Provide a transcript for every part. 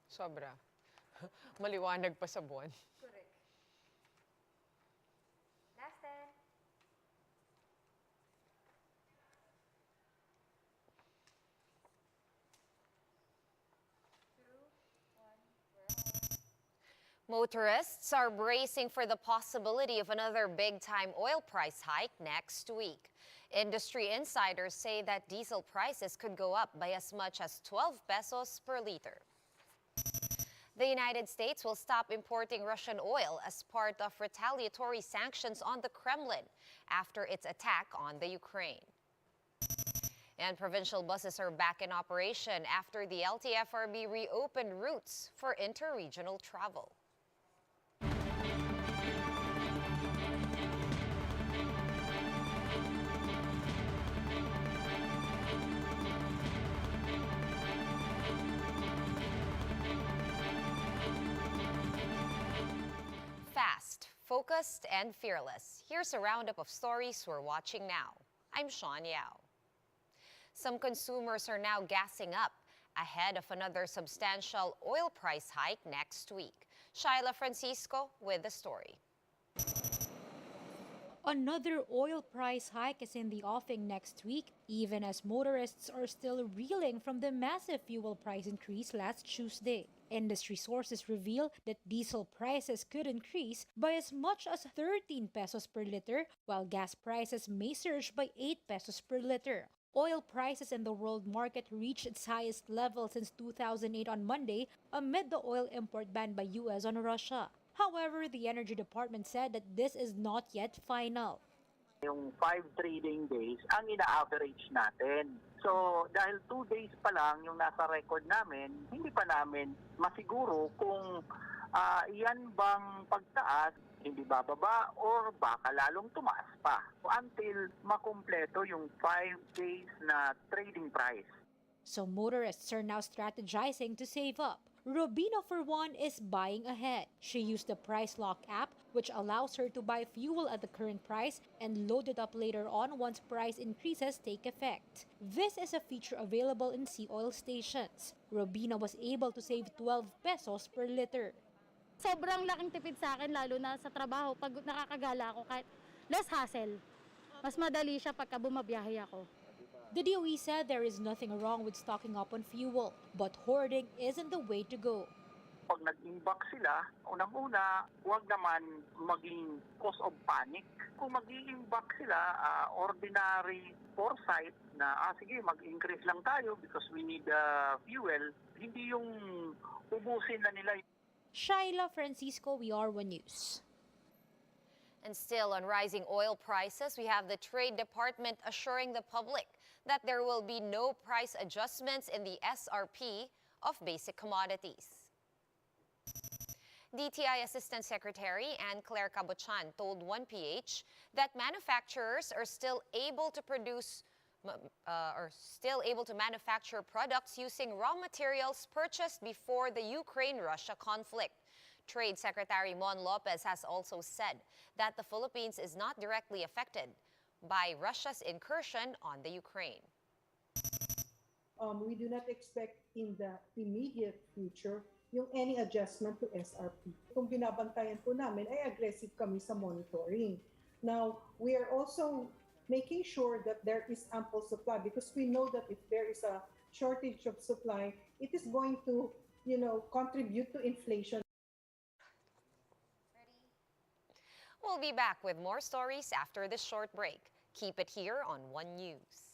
Sobra. Maliwanag pa sa buwan. Correct. Last 10. Motorists are bracing for the possibility of another big-time oil price hike next week. Industry insiders say that diesel prices could go up by as much as 12 pesos per liter. The United States will stop importing Russian oil as part of retaliatory sanctions on the Kremlin after its attack on the Ukraine. And provincial buses are back in operation after the LTFRB reopened routes for interregional travel. Fast, focused, and fearless. Here's a roundup of stories we're watching now. I'm Sean Yao. Some consumers are now gassing up ahead of another substantial oil price hike next week. Shyla Francisco with the story. Another oil price hike is in the offing next week, even as motorists are still reeling from the massive fuel price increase last Tuesday. Industry sources reveal that diesel prices could increase by as much as 13 pesos per liter, while gas prices may surge by 8 pesos per liter. Oil prices in the world market reached its highest level since 2008 on Monday amid the oil import ban by US on Russia. However, the Energy Department said that this is not yet final. Yung 5 trading days ang ina-average natin. So, dahil 2 days pa lang yung nasa record namin, hindi pa namin masiguro kung yan bang pagtaas, hindi bababa, or baka lalong tumaas pa. Until makumpleto yung 5 days na trading price. So motorists are now strategizing to save up. Robina, for one, is buying ahead. She used the Price Lock app, which allows her to buy fuel at the current price and load it up later on once price increases take effect. This is a feature available in Sea Oil stations. Robina was able to save 12 pesos per liter. Sobrang laking tipid sa akin, lalo na sa trabaho. Pag nakakagala ako, kahit less hassle. Mas madali siya pagka bumabiyahe ako. The DOE said there is nothing wrong with stocking up on fuel, but hoarding isn't the way to go. Pag nag-imbak sila, unang-una, huwag naman maging cause of panic. Kung mag-iimbak sila, ordinary foresight na, sige, mag-increase lang tayo because we need fuel, hindi yung ubusin na nila. Shyla Francisco, We Are One News. And still on rising oil prices, we have the Trade Department assuring the public that there will be no price adjustments in the SRP of basic commodities. DTI Assistant Secretary Ann Claire Cabuchan told 1PH that manufacturers are still able to manufacture products using raw materials purchased before the Ukraine-Russia conflict. Trade Secretary Mon Lopez has also said that the Philippines is not directly affected by Russia's incursion on the Ukraine. We do not expect in the immediate future yung any adjustment to SRP. Kung binabantayan po namin ay aggressive kami sa monitoring. Now, we are also making sure that there is ample supply because we know that if there is a shortage of supply, it is going to, contribute to inflation. We'll be back with more stories after this short break. Keep it here on One News.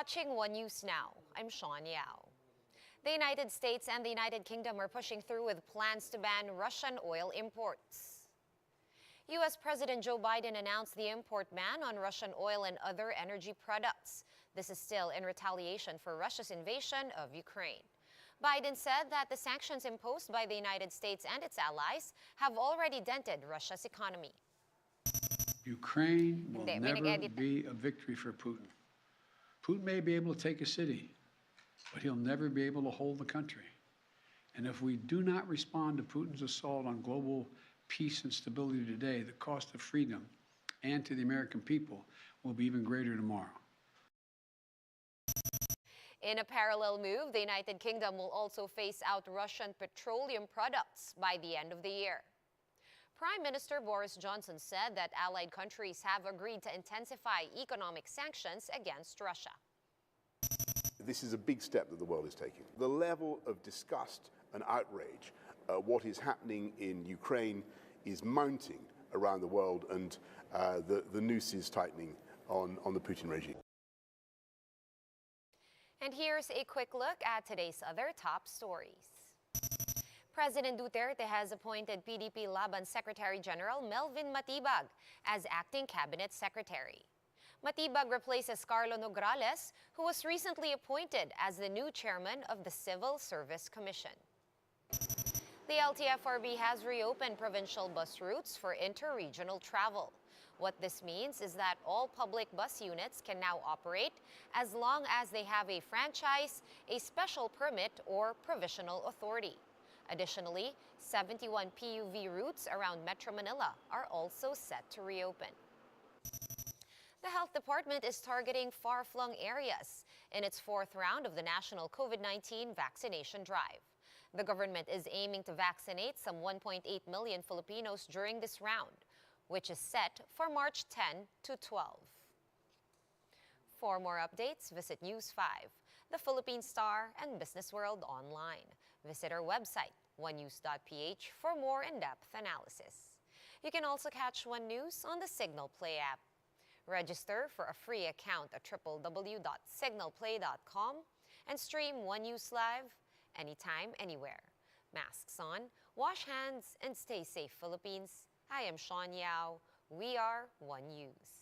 watching One News Now. I'm Sean Yao. The United States and the United Kingdom are pushing through with plans to ban Russian oil imports. U.S. President Joe Biden announced the import ban on Russian oil and other energy products. This is still in retaliation for Russia's invasion of Ukraine. Biden said that the sanctions imposed by the United States and its allies have already dented Russia's economy. Ukraine will Hindi, may never nag-edit. be a victory for Putin. Putin may be able to take a city, but he'll never be able to hold the country. And if we do not respond to Putin's assault on global peace and stability today, the cost of freedom and to the American people will be even greater tomorrow. In a parallel move, the United Kingdom will also phase out Russian petroleum products by the end of the year. Prime Minister Boris Johnson said that allied countries have agreed to intensify economic sanctions against Russia. This is a big step that the world is taking. The level of disgust and outrage, what is happening in Ukraine is mounting around the world, and the noose is tightening on the Putin regime. And here's a quick look at today's other top stories. President Duterte has appointed PDP Laban Secretary General Melvin Matibag as acting cabinet secretary. Matibag replaces Carlo Nograles, who was recently appointed as the new chairman of the Civil Service Commission. The LTFRB has reopened provincial bus routes for interregional travel. What this means is that all public bus units can now operate as long as they have a franchise, a special permit, or provisional authority. Additionally, 71 PUV routes around Metro Manila are also set to reopen. The Health Department is targeting far-flung areas in its fourth round of the national COVID-19 vaccination drive. The government is aiming to vaccinate some 1.8 million Filipinos during this round, which is set for March 10 to 12. For more updates, visit News 5, the Philippine Star, and Business World online. Visit our website, onenews.ph, for more in-depth analysis. You can also catch One News on the Signal Play app. Register for a free account at www.signalplay.com and stream One News live anytime, anywhere. Masks on, wash hands, and stay safe, Philippines. I am Sean Yao. We are One News.